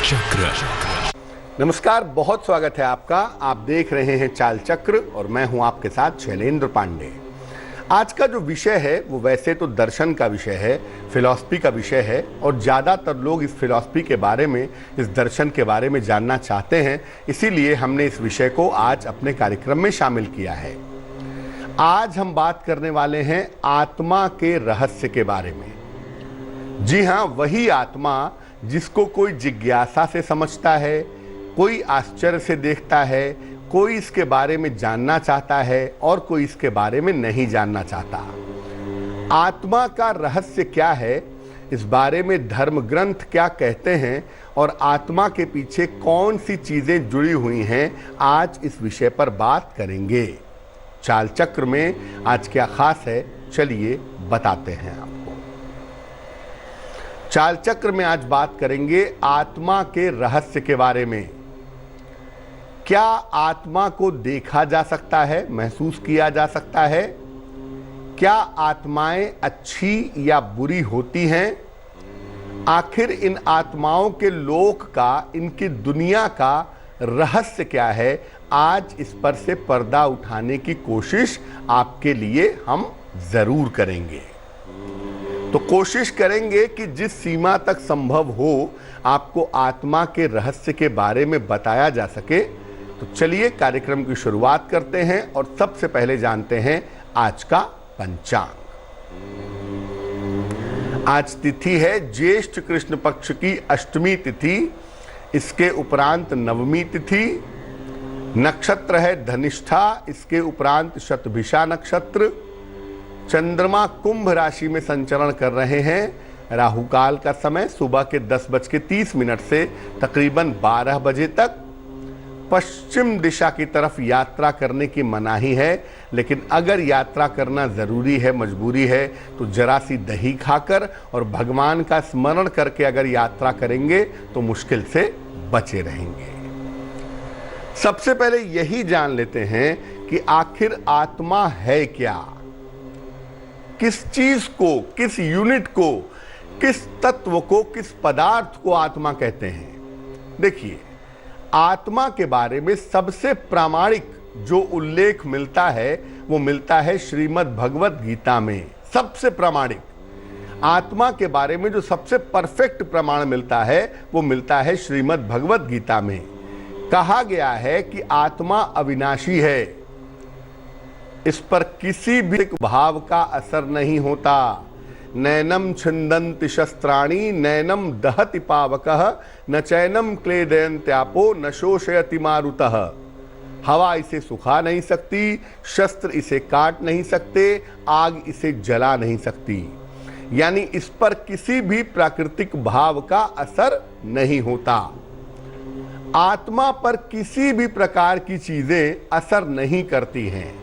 चक्र। नमस्कार, बहुत स्वागत है आपका। आप देख रहे हैं चाल चक्र और मैं हूं आपके साथ शैलेंद्र पांडे। आज का जो विषय है वो वैसे तो दर्शन का विषय है, फिलॉसफी का विषय है और ज़्यादातर लोग इस फिलॉसफी के बारे में, इस दर्शन के बारे में जानना चाहते हैं। इसीलिए हमने इस विषय को आज अपने कार्यक्रम में शामिल किया है। आज हम बात करने वाले हैं आत्मा के रहस्य के बारे में। जी हाँ, वही आत्मा जिसको कोई जिज्ञासा से समझता है, कोई आश्चर्य से देखता है, कोई इसके बारे में जानना चाहता है और कोई इसके बारे में नहीं जानना चाहता। आत्मा का रहस्य क्या है, इस बारे में धर्म ग्रंथ क्या कहते हैं और आत्मा के पीछे कौन सी चीजें जुड़ी हुई हैं, आज इस विषय पर बात करेंगे। चाल चक्र में आज क्या खास है, चलिए बताते हैं आपको। चाल चक्र में आज बात करेंगे आत्मा के रहस्य के बारे में। क्या आत्मा को देखा जा सकता है, महसूस किया जा सकता है? क्या आत्माएं अच्छी या बुरी होती हैं? आखिर इन आत्माओं के लोक का, इनकी दुनिया का रहस्य क्या है? आज इस पर से पर्दा उठाने की कोशिश आपके लिए हम जरूर करेंगे। तो कोशिश करेंगे कि जिस सीमा तक संभव हो आपको आत्मा के रहस्य के बारे में बताया जा सके। तो चलिए कार्यक्रम की शुरुआत करते हैं और सबसे पहले जानते हैं आज का पंचांग। आज तिथि है ज्येष्ठ कृष्ण पक्ष की अष्टमी तिथि, इसके उपरांत नवमी तिथि। नक्षत्र है धनिष्ठा, इसके उपरांत शतभिषा नक्षत्र। चंद्रमा कुंभ राशि में संचरण कर रहे हैं। राहु काल का समय सुबह के 10:30 से तकरीबन 12 बजे तक। पश्चिम दिशा की तरफ यात्रा करने की मनाही है, लेकिन अगर यात्रा करना जरूरी है, मजबूरी है, तो जरा सी दही खाकर और भगवान का स्मरण करके अगर यात्रा करेंगे तो मुश्किल से बचे रहेंगे। सबसे पहले यही जान लेते हैं कि आखिर आत्मा है क्या, किस चीज को, किस यूनिट को, किस तत्व को, किस पदार्थ को आत्मा कहते हैं। देखिए, आत्मा के बारे में सबसे प्रामाणिक जो उल्लेख मिलता है वो मिलता है श्रीमद् भगवत गीता में। सबसे प्रामाणिक आत्मा के बारे में जो सबसे परफेक्ट प्रमाण मिलता है वो मिलता है श्रीमद् भगवत गीता में। कहा गया है कि आत्मा अविनाशी है, इस पर किसी भी भाव का असर नहीं होता। नैनम छिन्दन्ति शस्त्राणि नैनम दहति पावकः न चैनम क्लेदयन्त्यापो न शोषयति मारुतः। हवा इसे सुखा नहीं सकती, शस्त्र इसे काट नहीं सकते, आग इसे जला नहीं सकती। यानी इस पर किसी भी प्राकृतिक भाव का असर नहीं होता। आत्मा पर किसी भी प्रकार की चीजें असर नहीं करती हैं।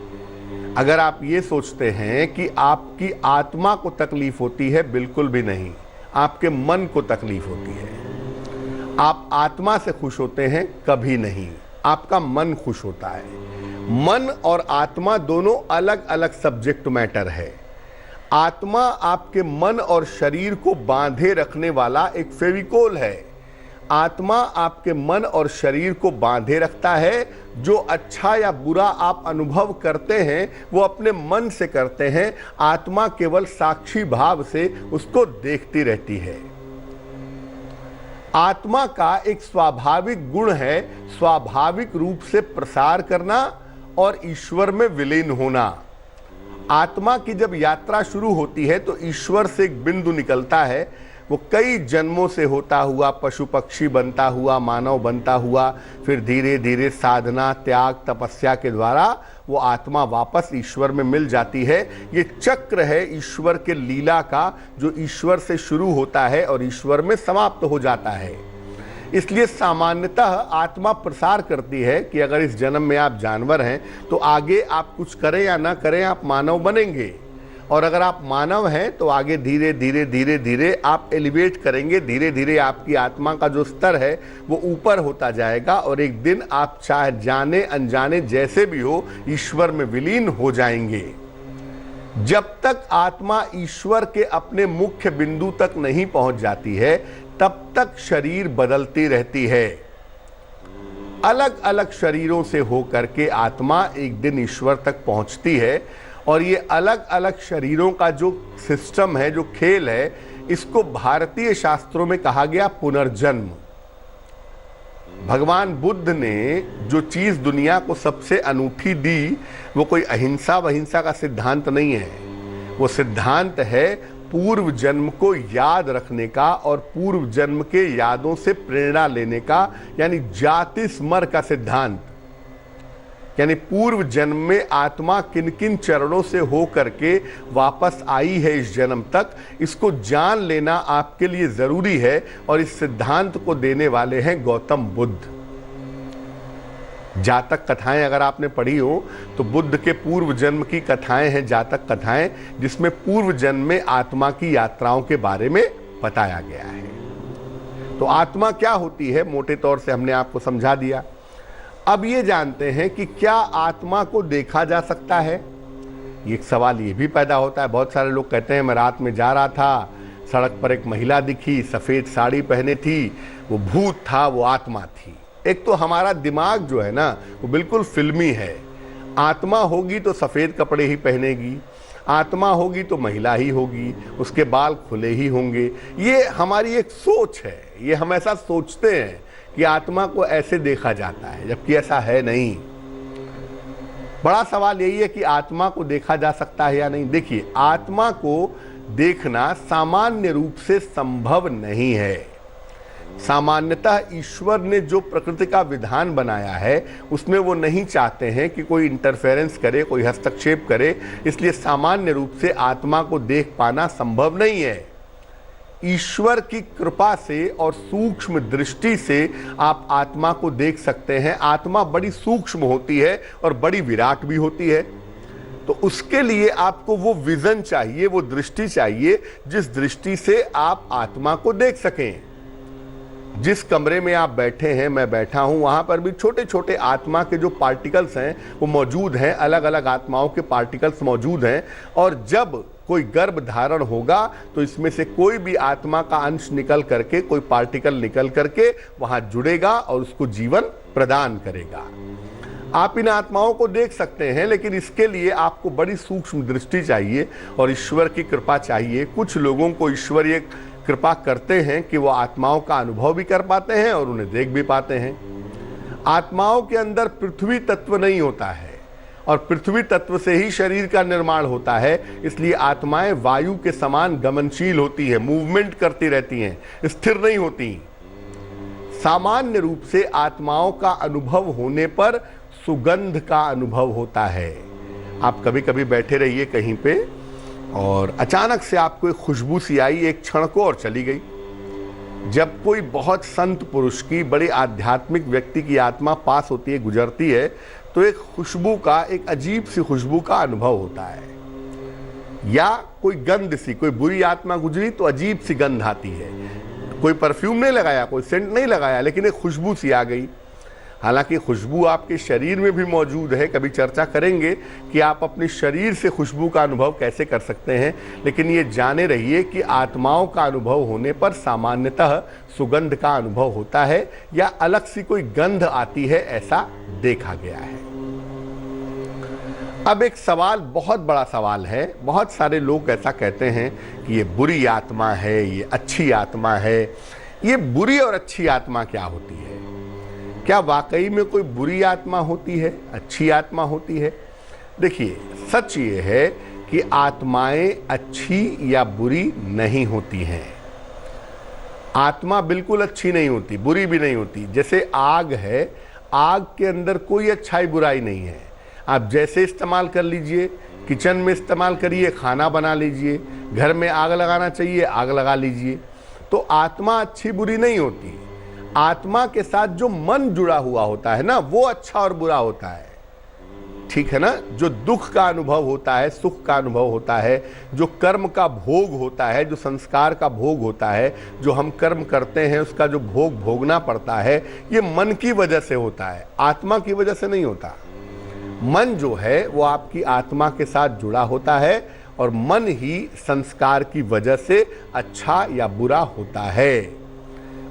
अगर आप ये सोचते हैं कि आपकी आत्मा को तकलीफ होती है, बिल्कुल भी नहीं, आपके मन को तकलीफ होती है। आप आत्मा से खुश होते हैं, कभी नहीं, आपका मन खुश होता है। मन और आत्मा दोनों अलग अलग सब्जेक्ट मैटर है। आत्मा आपके मन और शरीर को बांधे रखने वाला एक फेविकोल है। आत्मा आपके मन और शरीर को बांधे रखता है। जो अच्छा या बुरा आप अनुभव करते हैं वो अपने मन से करते हैं। आत्मा केवल साक्षी भाव से उसको देखती रहती है। आत्मा का एक स्वाभाविक गुण है स्वाभाविक रूप से प्रसार करना और ईश्वर में विलीन होना। आत्मा की जब यात्रा शुरू होती है तो ईश्वर से एक बिंदु निकलता है, वो कई जन्मों से होता हुआ पशु पक्षी बनता हुआ, मानव बनता हुआ, फिर धीरे धीरे साधना, त्याग, तपस्या के द्वारा वो आत्मा वापस ईश्वर में मिल जाती है। ये चक्र है ईश्वर के लीला का, जो ईश्वर से शुरू होता है और ईश्वर में समाप्त हो जाता है। इसलिए सामान्यतः आत्मा प्रसार करती है कि अगर इस जन्म में आप जानवर हैं तो आगे आप कुछ करें या ना करें, आप मानव बनेंगे, और अगर आप मानव हैं तो आगे धीरे धीरे धीरे धीरे आप एलिवेट करेंगे। धीरे धीरे आपकी आत्मा का जो स्तर है वो ऊपर होता जाएगा और एक दिन आप चाहे जाने अनजाने जैसे भी हो ईश्वर में विलीन हो जाएंगे। जब तक आत्मा ईश्वर के अपने मुख्य बिंदु तक नहीं पहुंच जाती है तब तक शरीर बदलती रहती है। अलग अलग शरीरों से होकर के आत्मा एक दिन ईश्वर तक पहुंचती है, और ये अलग अलग शरीरों का जो सिस्टम है, जो खेल है, इसको भारतीय शास्त्रों में कहा गया पुनर्जन्म। भगवान बुद्ध ने जो चीज दुनिया को सबसे अनूठी दी, वो कोई अहिंसा वहिंसा का सिद्धांत नहीं है। वो सिद्धांत है पूर्व जन्म को याद रखने का और पूर्व जन्म के यादों से प्रेरणा लेने का, यानी जाति स्मर का सिद्धांत। यानी पूर्व जन्म में आत्मा किन किन चरणों से हो करके वापस आई है इस जन्म तक, इसको जान लेना आपके लिए जरूरी है। और इस सिद्धांत को देने वाले हैं गौतम बुद्ध। जातक कथाएं अगर आपने पढ़ी हो तो बुद्ध के पूर्व जन्म की कथाएं हैं जातक कथाएं, जिसमें पूर्व जन्म में आत्मा की यात्राओं के बारे में बताया गया है। तो आत्मा क्या होती है मोटे तौर से हमने आपको समझा दिया। अब ये जानते हैं कि क्या आत्मा को देखा जा सकता है। एक सवाल ये भी पैदा होता है, बहुत सारे लोग कहते हैं मैं रात में जा रहा था, सड़क पर एक महिला दिखी, सफ़ेद साड़ी पहने थी, वो भूत था, वो आत्मा थी। एक तो हमारा दिमाग जो है ना वो बिल्कुल फिल्मी है। आत्मा होगी तो सफ़ेद कपड़े ही पहनेगी, आत्मा होगी तो महिला ही होगी, उसके बाल खुले ही होंगे। ये हमारी एक सोच है, ये हम ऐसा सोचते हैं कि आत्मा को ऐसे देखा जाता है, जबकि ऐसा है नहीं। बड़ा सवाल यही है कि आत्मा को देखा जा सकता है या नहीं। देखिए, आत्मा को देखना सामान्य रूप से संभव नहीं है। सामान्यतः ईश्वर ने जो प्रकृति का विधान बनाया है उसमें वो नहीं चाहते हैं कि कोई इंटरफेरेंस करे, कोई हस्तक्षेप करे, इसलिए सामान्य रूप से आत्मा को देख पाना संभव नहीं है। ईश्वर की कृपा से और सूक्ष्म दृष्टि से आप आत्मा को देख सकते हैं। आत्मा बड़ी सूक्ष्म होती है और बड़ी विराट भी होती है। तो उसके लिए आपको वो विजन चाहिए, वो दृष्टि चाहिए जिस दृष्टि से आप आत्मा को देख सकें। जिस कमरे में आप बैठे हैं, मैं बैठा हूं, वहां पर भी छोटे छोटे आत्मा के जो पार्टिकल्स हैं वो मौजूद हैं, अलग अलग आत्माओं के पार्टिकल्स मौजूद हैं। और जब कोई गर्भ धारण होगा तो इसमें से कोई भी आत्मा का अंश निकल करके, कोई पार्टिकल निकल करके वहां जुड़ेगा और उसको जीवन प्रदान करेगा। आप इन आत्माओं को देख सकते हैं, लेकिन इसके लिए आपको बड़ी सूक्ष्म दृष्टि चाहिए और ईश्वर की कृपा चाहिए। कुछ लोगों को ईश्वरीय कृपा करते हैं कि वो आत्माओं का अनुभव भी कर पाते हैं और उन्हें देख भी पाते हैं। आत्माओं के अंदर पृथ्वी तत्व नहीं होता है और पृथ्वी तत्व से ही शरीर का निर्माण होता है, इसलिए आत्माएं वायु के समान गमनशील होती हैं, मूवमेंट करती रहती हैं, स्थिर नहीं होती। सामान्य रूप से आत्माओं का अनुभव होने पर सुगंध का अनुभव होता है। आप कभी कभी बैठे रहिए कहीं पे और अचानक से आपको एक खुशबू सी आई, एक क्षण को और चली गई। जब कोई बहुत संत पुरुष की, बड़ी आध्यात्मिक व्यक्ति की आत्मा पास होती है, गुजरती है, तो एक खुशबू का, एक अजीब सी खुशबू का अनुभव होता है। या कोई गंध सी, कोई बुरी आत्मा गुजरी तो अजीब सी गंध आती है। कोई परफ्यूम नहीं लगाया, कोई सेंट नहीं लगाया, लेकिन एक खुशबू सी आ गई। हालांकि खुशबू आपके शरीर में भी मौजूद है, कभी चर्चा करेंगे कि आप अपने शरीर से खुशबू का अनुभव कैसे कर सकते हैं। लेकिन ये जाने रहिए कि आत्माओं का अनुभव होने पर सामान्यतः सुगंध का अनुभव होता है या अलग सी कोई गंध आती है, ऐसा देखा गया है। अब एक सवाल, बहुत बड़ा सवाल है। बहुत सारे लोग ऐसा कहते हैं कि ये बुरी आत्मा है, ये अच्छी आत्मा है। ये बुरी और अच्छी आत्मा क्या होती है? क्या वाकई में कोई बुरी आत्मा होती है, अच्छी आत्मा होती है? देखिए, सच ये है कि आत्माएं अच्छी या बुरी नहीं होती हैं। आत्मा बिल्कुल अच्छी नहीं होती, बुरी भी नहीं होती। जैसे आग है, आग के अंदर कोई अच्छाई बुराई नहीं है। आप जैसे इस्तेमाल कर लीजिए, किचन में इस्तेमाल करिए, खाना बना लीजिए, घर में आग लगाना चाहिए, आग लगा लीजिए। तो आत्मा अच्छी बुरी नहीं होती। आत्मा के साथ जो मन जुड़ा हुआ होता है ना, वो अच्छा और बुरा होता है। ठीक है ना? जो दुख का अनुभव होता है, सुख का अनुभव होता है, जो कर्म का भोग होता है, जो संस्कार का भोग होता है, जो हम कर्म करते हैं उसका जो भोग भोगना पड़ता है, ये मन की वजह से होता है, आत्मा की वजह से नहीं होता। मन जो है वो आपकी आत्मा के साथ जुड़ा होता है और मन ही संस्कार की वजह से अच्छा या बुरा होता है।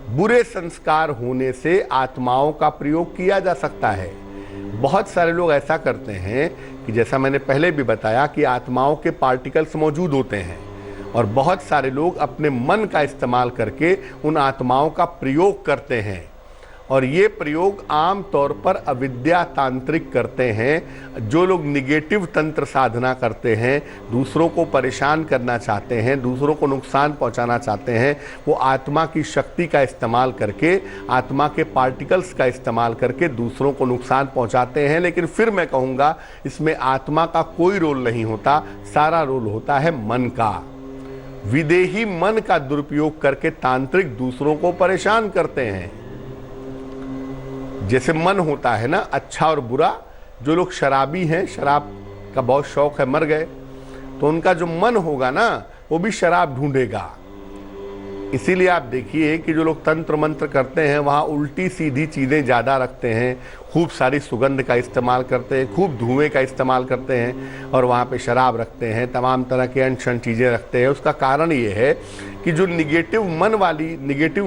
बुरे संस्कार होने से आत्माओं का प्रयोग किया जा सकता है। बहुत सारे लोग ऐसा करते हैं कि जैसा मैंने पहले भी बताया कि आत्माओं के पार्टिकल्स मौजूद होते हैं और बहुत सारे लोग अपने मन का इस्तेमाल करके उन आत्माओं का प्रयोग करते हैं और ये प्रयोग आम तौर पर अविद्या तांत्रिक करते हैं। जो लोग निगेटिव तंत्र साधना करते हैं, दूसरों को परेशान करना चाहते हैं, दूसरों को नुकसान पहुंचाना चाहते हैं, वो आत्मा की शक्ति का इस्तेमाल करके, आत्मा के पार्टिकल्स का इस्तेमाल करके दूसरों को नुकसान पहुंचाते हैं। लेकिन फिर मैं कहूँगा इसमें आत्मा का कोई रोल नहीं होता, सारा रोल होता है मन का। विदेही मन का दुरुपयोग करके तांत्रिक दूसरों को परेशान करते हैं। जैसे मन होता है ना, अच्छा और बुरा। जो लोग शराबी हैं, शराब का बहुत शौक है, मर गए, तो उनका जो मन होगा ना वो भी शराब ढूंढेगा। इसीलिए आप देखिए कि जो लोग तंत्र मंत्र करते हैं वहाँ उल्टी सीधी चीज़ें ज़्यादा रखते हैं, खूब सारी सुगंध का इस्तेमाल करते हैं, खूब धुएं का इस्तेमाल करते हैं और वहाँ पे शराब रखते हैं, तमाम तरह के अनशन चीज़ें रखते हैं। उसका कारण ये है कि जो निगेटिव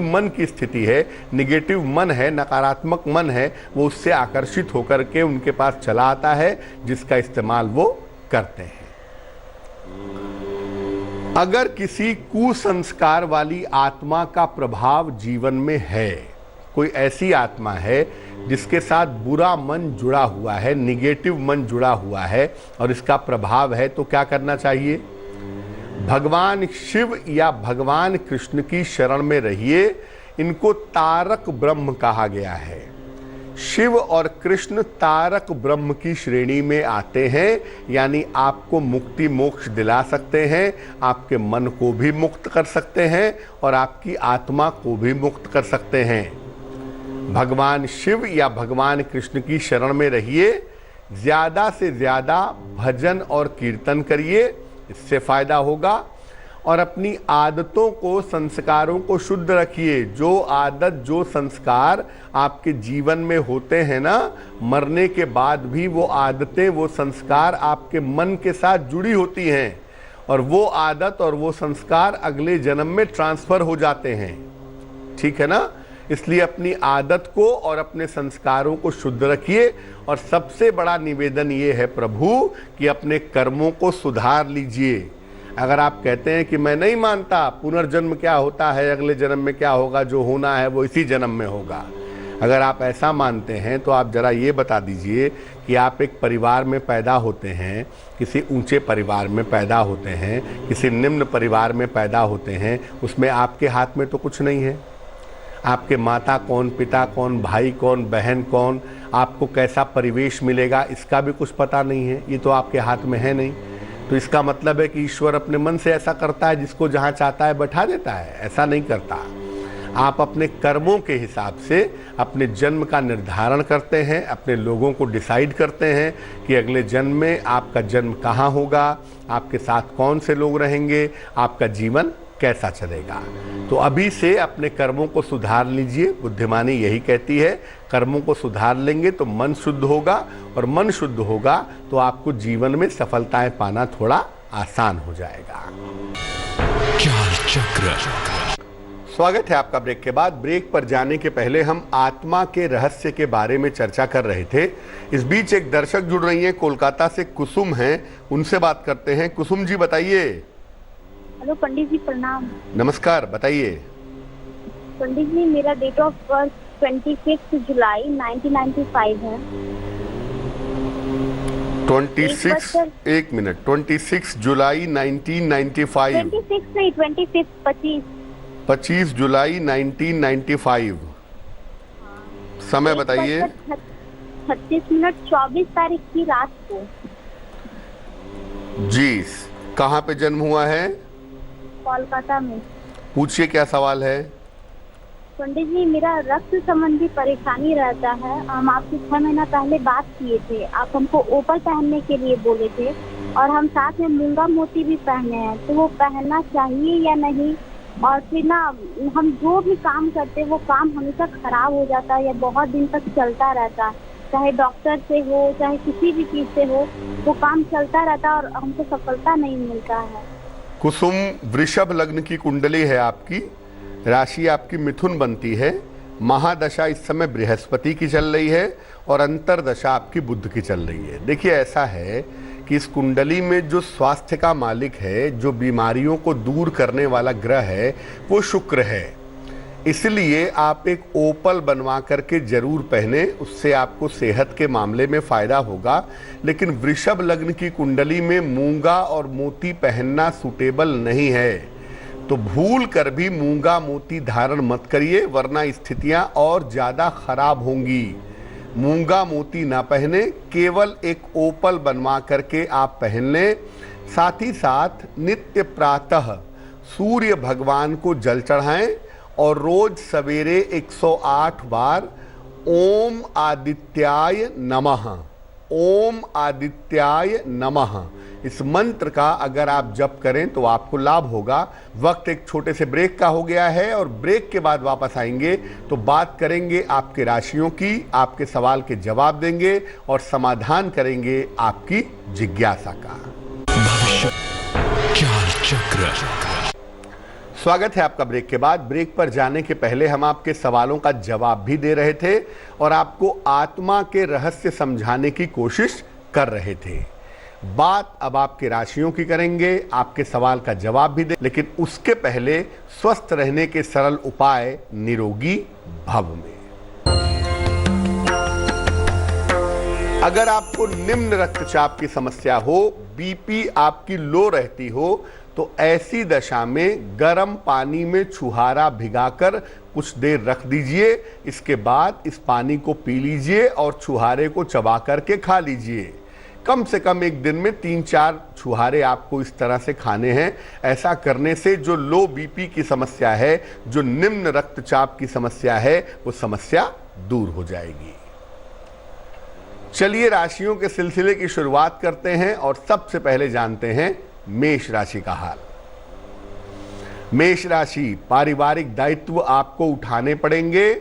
मन की स्थिति है, निगेटिव मन है, नकारात्मक मन है, वो उससे आकर्षित होकर के उनके पास चला आता है, जिसका इस्तेमाल वो करते हैं। अगर किसी कुसंस्कार वाली आत्मा का प्रभाव जीवन में है, कोई ऐसी आत्मा है जिसके साथ बुरा मन जुड़ा हुआ है, निगेटिव मन जुड़ा हुआ है और इसका प्रभाव है, तो क्या करना चाहिए? भगवान शिव या भगवान कृष्ण की शरण में रहिए। इनको तारक ब्रह्म कहा गया है। शिव और कृष्ण तारक ब्रह्म की श्रेणी में आते हैं, यानी आपको मुक्ति मोक्ष दिला सकते हैं, आपके मन को भी मुक्त कर सकते हैं और आपकी आत्मा को भी मुक्त कर सकते हैं। भगवान शिव या भगवान कृष्ण की शरण में रहिए। ज़्यादा से ज़्यादा भजन और कीर्तन करिए, इससे फ़ायदा होगा। और अपनी आदतों को, संस्कारों को शुद्ध रखिए। जो आदत, जो संस्कार आपके जीवन में होते हैं ना, मरने के बाद भी वो आदतें, वो संस्कार आपके मन के साथ जुड़ी होती हैं और वो आदत और वो संस्कार अगले जन्म में ट्रांसफ़र हो जाते हैं। ठीक है ना? इसलिए अपनी आदत को और अपने संस्कारों को शुद्ध रखिए। और सबसे बड़ा निवेदन ये है प्रभु कि अपने कर्मों को सुधार लीजिए। अगर आप कहते हैं कि मैं नहीं मानता पुनर्जन्म क्या होता है, अगले जन्म में क्या होगा, जो होना है वो इसी जन्म में होगा, अगर आप ऐसा मानते हैं तो आप ज़रा ये बता दीजिए कि आप एक परिवार में पैदा होते हैं, किसी ऊंचे परिवार में पैदा होते हैं, किसी निम्न परिवार में पैदा होते हैं, उसमें आपके हाथ में तो कुछ नहीं है। आपके माता कौन, पिता कौन, भाई कौन, बहन कौन, आपको कैसा परिवेश मिलेगा, इसका भी कुछ पता नहीं है। ये तो आपके हाथ में है नहीं। तो इसका मतलब है कि ईश्वर अपने मन से ऐसा करता है, जिसको जहाँ चाहता है बैठा देता है? ऐसा नहीं करता। आप अपने कर्मों के हिसाब से अपने जन्म का निर्धारण करते हैं, अपने लोगों को डिसाइड करते हैं कि अगले जन्म में आपका जन्म कहाँ होगा, आपके साथ कौन से लोग रहेंगे, आपका जीवन कैसा चलेगा। तो अभी से अपने कर्मों को सुधार लीजिए। बुद्धिमानी यही कहती है, कर्मों को सुधार लेंगे तो मन शुद्ध होगा और मन शुद्ध होगा तो आपको जीवन में सफलताएं पाना थोड़ा आसान हो जाएगा। चाल चक्र। स्वागत है आपका ब्रेक के बाद। ब्रेक पर जाने के पहले हम आत्मा के रहस्य के बारे में चर्चा कर रहे थे। इस बीच एक दर्शक जुड़ रही हैं, कोलकाता से कुसुम हैं, उनसे बात करते हैं। कुसुम जी बताइए। हेलो पंडित जी, प्रणाम। नमस्कार, बताइए। पंडित जी, मेरा डेट ऑफ बर्थ 26 जुलाई 1995 है। 26 एक मिनट, 26 जुलाई 1995। 26 नहीं, 25 25 जुलाई 1995। समय बताइए। 36:24 तारीख की रात को। जी, कहाँ पे जन्म हुआ है? कोलकाता में। पूछिए, क्या सवाल है? पंडित जी, मेरा रक्त संबंधी परेशानी रहता है। हम आपसे 6 महीना पहले बात किए थे। आप हमको ओपल पहनने के लिए बोले थे और हम साथ में मूंगा मोती भी पहने हैं, तो वो पहनना चाहिए या नहीं? और फिर ना, हम जो भी काम करते वो काम हमेशा खराब हो जाता है या बहुत दिन तक चलता रहता है, चाहे डॉक्टर से हो चाहे किसी भी चीज से हो, वो काम चलता रहता है और हमको सफलता नहीं मिलता है। कुसुम, वृषभ लग्न की कुंडली है आपकी। राशि आपकी मिथुन बनती है। महादशा इस समय बृहस्पति की चल रही है और अंतरदशा आपकी बुध की चल रही है। देखिए ऐसा है कि इस कुंडली में जो स्वास्थ्य का मालिक है, जो बीमारियों को दूर करने वाला ग्रह है, वो शुक्र है। इसलिए आप एक ओपल बनवा करके जरूर पहने, उससे आपको सेहत के मामले में फायदा होगा। लेकिन वृषभ लग्न की कुंडली में मूंगा और मोती पहनना सूटेबल नहीं है, तो भूल कर भी मूंगा मोती धारण मत करिए, वरना स्थितियां और ज्यादा खराब होंगी। मूंगा मोती ना पहने, केवल एक ओपल बनवा करके आप पहन लें। साथ ही साथ नित्य प्रातः सूर्य भगवान को जल चढ़ाएं और रोज सवेरे 108 बार ओम आदित्याय नमः, ओम आदित्याय नमः, इस मंत्र का अगर आप जप करें तो आपको लाभ होगा। वक्त एक छोटे से ब्रेक का हो गया है और ब्रेक के बाद वापस आएंगे तो बात करेंगे आपके राशियों की, आपके सवाल के जवाब देंगे और समाधान करेंगे आपकी जिज्ञासा का। भविष्य चाल चक्र। स्वागत है आपका ब्रेक के बाद। ब्रेक पर जाने के पहले हम आपके सवालों का जवाब भी दे रहे थे और आपको आत्मा के रहस्य समझाने की कोशिश कर रहे थे। बात अब आपके राशियों की करेंगे, आपके सवाल का जवाब भी दे, लेकिन उसके पहले स्वस्थ रहने के सरल उपाय निरोगी भव में। अगर आपको निम्न रक्तचाप की समस्या हो, बीपी आपकी लो रहती हो, तो ऐसी दशा में गर्म पानी में छुहारा भिगाकर कुछ देर रख दीजिए। इसके बाद इस पानी को पी लीजिए और छुहारे को चबा करके खा लीजिए। कम से कम एक दिन में 3-4 छुहारे आपको इस तरह से खाने हैं। ऐसा करने से जो लो बीपी की समस्या है, जो निम्न रक्तचाप की समस्या है, वो समस्या दूर हो जाएगी। चलिए राशियों के सिलसिले की शुरुआत करते हैं और सबसे पहले जानते हैं मेष राशि का हाल। मेष राशि, पारिवारिक दायित्व आपको उठाने पड़ेंगे।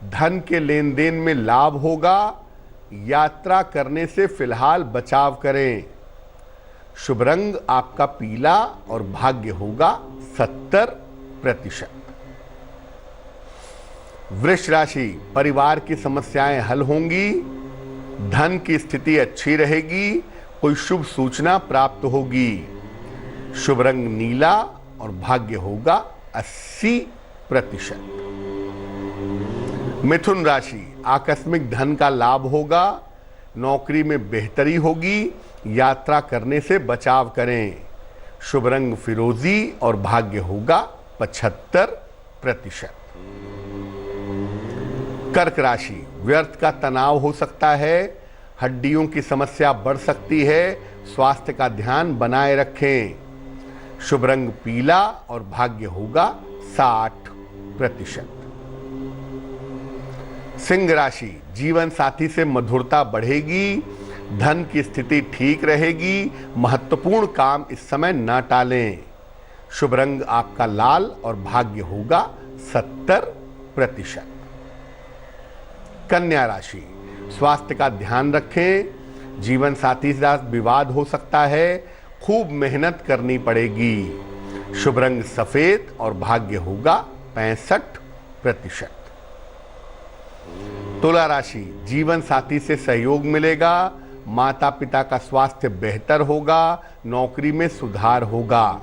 धन के लेन देन में लाभ होगा। यात्रा करने से फिलहाल बचाव करें। शुभ रंग आपका पीला और भाग्य होगा 70%। वृष राशि, परिवार की समस्याएं हल होंगी। धन की स्थिति अच्छी रहेगी। कोई शुभ सूचना प्राप्त होगी। शुभ रंग नीला और भाग्य होगा 80%। मिथुन राशि, आकस्मिक धन का लाभ होगा। नौकरी में बेहतरी होगी। यात्रा करने से बचाव करें। शुभ रंग फिरोजी और भाग्य होगा 75%। कर्क राशि, व्यर्थ का तनाव हो सकता है। हड्डियों की समस्या बढ़ सकती है। स्वास्थ्य का ध्यान बनाए रखें। शुभ रंग पीला और भाग्य होगा 60%। सिंह राशि, जीवन साथी से मधुरता बढ़ेगी। धन की स्थिति ठीक रहेगी। महत्वपूर्ण काम इस समय न टालें। शुभ रंग आपका लाल और भाग्य होगा 70%। कन्या राशि, स्वास्थ्य का ध्यान रखें। जीवन साथी के साथ विवाद हो सकता है। खूब मेहनत करनी पड़ेगी। शुभ रंग सफेद और भाग्य होगा 65%। तुला राशि, जीवन साथी से सहयोग मिलेगा। माता पिता का स्वास्थ्य बेहतर होगा। नौकरी में सुधार होगा।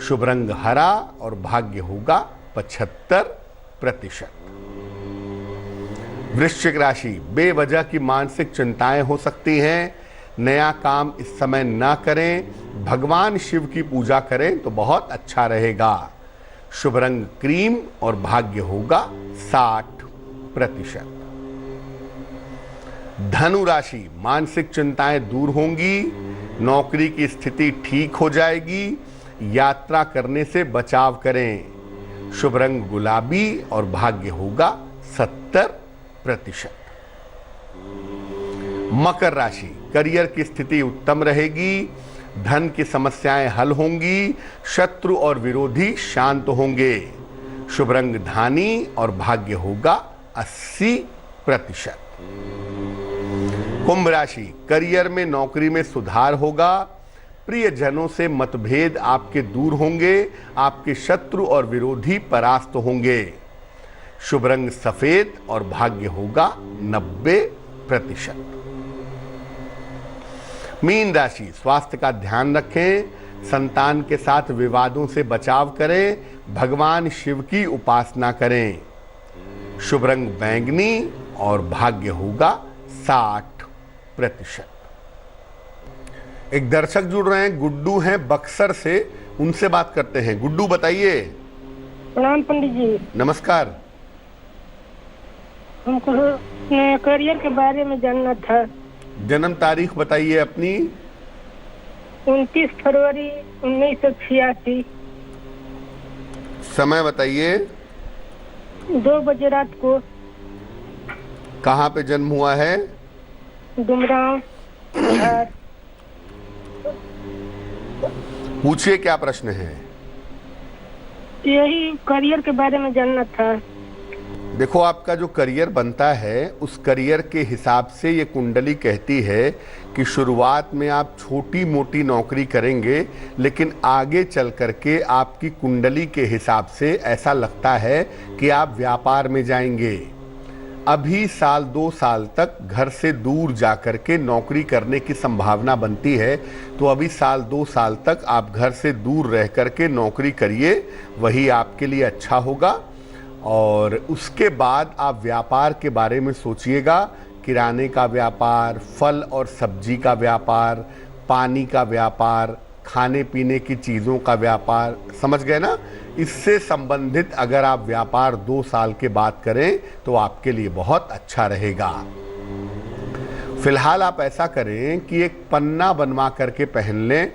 शुभ रंग हरा और भाग्य होगा 75%। वृश्चिक राशि, बेवजह की मानसिक चिंताएं हो सकती हैं। नया काम इस समय ना करें। भगवान शिव की पूजा करें तो बहुत अच्छा रहेगा। शुभ रंग क्रीम और भाग्य होगा 60%। धनु राशि, मानसिक चिंताएं दूर होंगी। नौकरी की स्थिति ठीक हो जाएगी। यात्रा करने से बचाव करें। शुभ रंग गुलाबी और भाग्य होगा 70%। मकर राशि, करियर की स्थिति उत्तम रहेगी। धन की समस्याएं हल होंगी। शत्रु और विरोधी शांत होंगे। शुभ रंग धानी और भाग्य होगा 80%। कुंभ राशि, करियर में नौकरी में सुधार होगा। प्रिय जनों से मतभेद आपके दूर होंगे, आपके शत्रु और विरोधी परास्त होंगे। शुभ रंग सफेद और भाग्य होगा 90%। मीन राशि, स्वास्थ्य का ध्यान रखें, संतान के साथ विवादों से बचाव करें, भगवान शिव की उपासना करें। शुभ रंग बैंगनी और भाग्य होगा 60%। एक दर्शक जुड़ रहे हैं, गुड्डू हैं बक्सर से, उनसे बात करते हैं। गुड्डू बताइए। प्रणाम पंडित जी। नमस्कार। हमको करियर के बारे में जानना था। जन्म तारीख बताइए अपनी। 29 फरवरी 1986। समय बताइए। 2 बजे रात को। कहाँ पे जन्म हुआ है? डुमरांव बिहार। पूछिए क्या प्रश्न है। यही करियर के बारे में जानना था। देखो, आपका जो करियर बनता है उस करियर के हिसाब से ये कुंडली कहती है कि शुरुआत में आप छोटी मोटी नौकरी करेंगे, लेकिन आगे चल करके आपकी कुंडली के हिसाब से ऐसा लगता है कि आप व्यापार में जाएंगे। अभी साल 2 साल तक घर से दूर जा कर के नौकरी करने की संभावना बनती है, तो अभी साल 2 साल तक आप घर से दूर रह कर के नौकरी करिए, वही आपके लिए अच्छा होगा। और उसके बाद आप व्यापार के बारे में सोचिएगा, किराने का व्यापार, फल और सब्जी का व्यापार, पानी का व्यापार, खाने पीने की चीज़ों का व्यापार, समझ गए ना? इससे संबंधित अगर आप व्यापार 2 साल के बाद करें तो आपके लिए बहुत अच्छा रहेगा। फिलहाल आप ऐसा करें कि एक पन्ना बनवा करके पहन लें,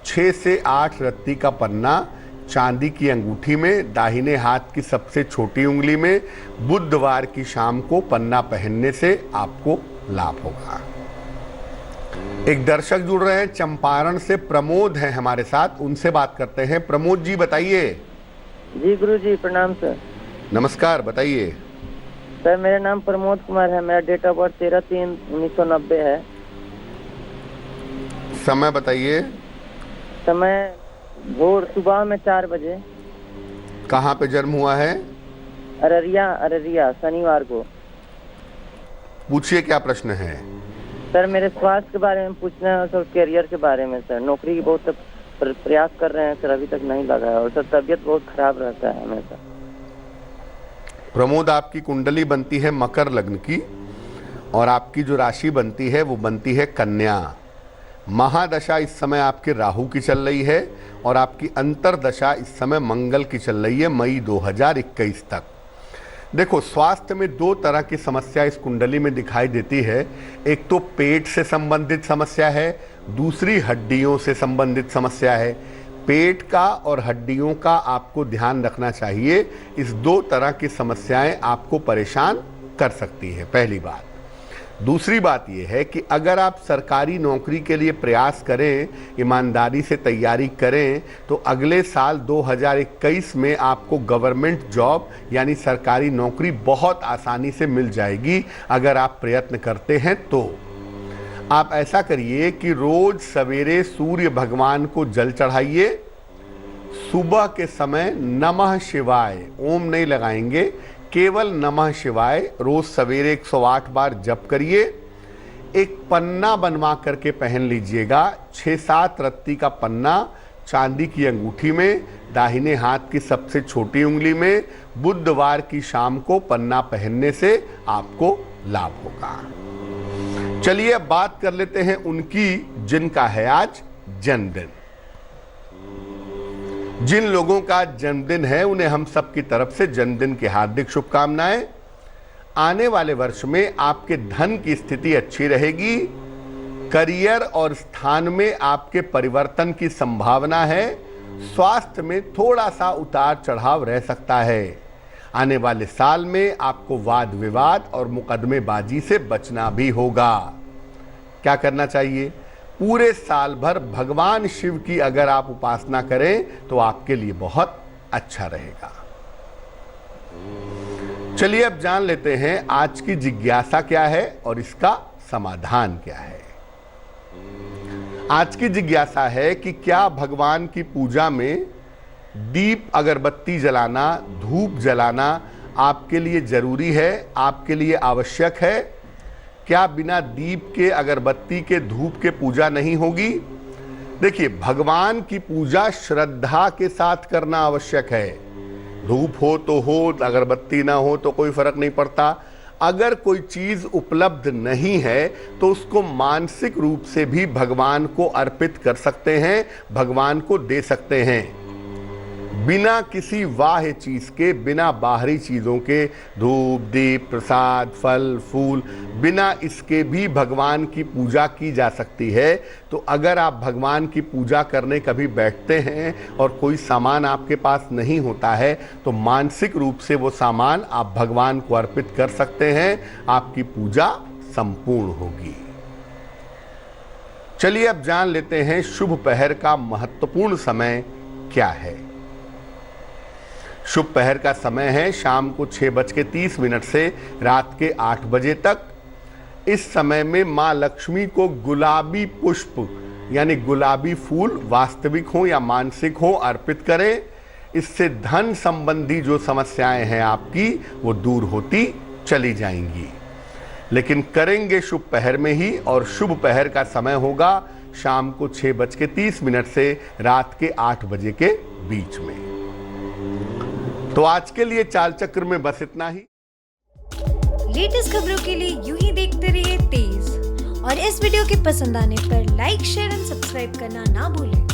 6 से 8 रत्ती का पन्ना चांदी की अंगूठी में, दाहिने हाथ की सबसे छोटी उंगली में। बुधवार की शाम को पन्ना पहनने से आपको लाभ होगा। एक दर्शक जुड़ रहे हैं चंपारण से, प्रमोद हैं हमारे साथ, उनसे बात करते हैं। प्रमोद जी बताइए। जी गुरु जी प्रणाम सर। नमस्कार, बताइए। सर मेरा नाम प्रमोद कुमार है, मेरा डेट ऑफ बर्थ 13/3/1990 है। समय बताइए। समय भोर सुबह में 4 बजे। कहाँ पे जन्म हुआ है? अररिया शनिवार को। पूछिए क्या प्रश्न है। सर मेरे स्वास्थ्य के बारे में पूछना है और सर करियर के बारे में। सर नौकरी की बहुत प्रयास कर रहे हैं सर, अभी तक नहीं लगा है, और सर तबीयत बहुत खराब रहता है हमेशा। प्रमोद, आपकी कुंडली बनती है मकर लग्न की, और आपकी जो राशि बनती है वो बनती है कन्या। महादशा इस समय आपके राहु की चल रही है, और आपकी अंतरदशा इस समय मंगल की चल रही है मई 2021 तक। देखो, स्वास्थ्य में 2 तरह की समस्या इस कुंडली में दिखाई देती है। एक तो पेट से संबंधित समस्या है, दूसरी हड्डियों से संबंधित समस्या है। पेट का और हड्डियों का आपको ध्यान रखना चाहिए। इस 2 तरह की समस्याएं आपको परेशान कर सकती है, पहली बात। दूसरी बात यह है कि अगर आप सरकारी नौकरी के लिए प्रयास करें, ईमानदारी से तैयारी करें, तो अगले साल 2021 में आपको गवर्नमेंट जॉब यानी सरकारी नौकरी बहुत आसानी से मिल जाएगी, अगर आप प्रयत्न करते हैं तो। आप ऐसा करिए कि रोज सवेरे सूर्य भगवान को जल चढ़ाइए। सुबह के समय नमः शिवाय, ओम नहीं लगाएंगे, केवल नमः शिवाय रोज सवेरे 108 बार जप करिए। एक पन्ना बनवा करके पहन लीजिएगा, 6-7 रत्ती का पन्ना चांदी की अंगूठी में, दाहिने हाथ की सबसे छोटी उंगली में। बुधवार की शाम को पन्ना पहनने से आपको लाभ होगा। चलिए अब बात कर लेते हैं उनकी जिनका है आज जन्मदिन। जिन लोगों का जन्मदिन है उन्हें हम सब की तरफ से जन्मदिन की हार्दिक शुभकामनाएं। आने वाले वर्ष में आपके धन की स्थिति अच्छी रहेगी। करियर और स्थान में आपके परिवर्तन की संभावना है। स्वास्थ्य में थोड़ा सा उतार चढ़ाव रह सकता है। आने वाले साल में आपको वाद विवाद और मुकदमेबाजी से बचना भी होगा। क्या करना चाहिए? पूरे साल भर भगवान शिव की अगर आप उपासना करें तो आपके लिए बहुत अच्छा रहेगा। चलिए अब जान लेते हैं आज की जिज्ञासा क्या है और इसका समाधान क्या है। आज की जिज्ञासा है कि क्या भगवान की पूजा में दीप अगरबत्ती जलाना, धूप जलाना आपके लिए जरूरी है, आपके लिए आवश्यक है? क्या बिना दीप के, अगरबत्ती के, धूप के पूजा नहीं होगी? देखिए, भगवान की पूजा श्रद्धा के साथ करना आवश्यक है। धूप हो तो हो, अगरबत्ती ना हो तो कोई फर्क नहीं पड़ता। अगर कोई चीज उपलब्ध नहीं है तो उसको मानसिक रूप से भी भगवान को अर्पित कर सकते हैं, भगवान को दे सकते हैं। बिना किसी बाह्य चीज के, बिना बाहरी चीजों के, धूप, दीप, प्रसाद, फल, फूल, बिना इसके भी भगवान की पूजा की जा सकती है। तो अगर आप भगवान की पूजा करने कभी बैठते हैं और कोई सामान आपके पास नहीं होता है तो मानसिक रूप से वो सामान आप भगवान को अर्पित कर सकते हैं, आपकी पूजा संपूर्ण होगी। चलिए अब जान लेते हैं शुभ पहर का महत्वपूर्ण समय क्या है। शुभ पहर का समय है शाम को 6:30 से रात के 8 बजे तक। इस समय में मां लक्ष्मी को गुलाबी पुष्प यानी गुलाबी फूल, वास्तविक हो या मानसिक हो, अर्पित करें। इससे धन संबंधी जो समस्याएं हैं आपकी वो दूर होती चली जाएंगी। लेकिन करेंगे शुभ पहर में ही, और शुभ पहर का समय होगा शाम को 6:30 से रात के 8 बजे के बीच में। तो आज के लिए चाल चक्र में बस इतना ही। लेटेस्ट खबरों के लिए यूं ही देखते रहिए तेज, और इस वीडियो के पसंद आने पर लाइक, शेयर एंड सब्सक्राइब करना ना भूलें।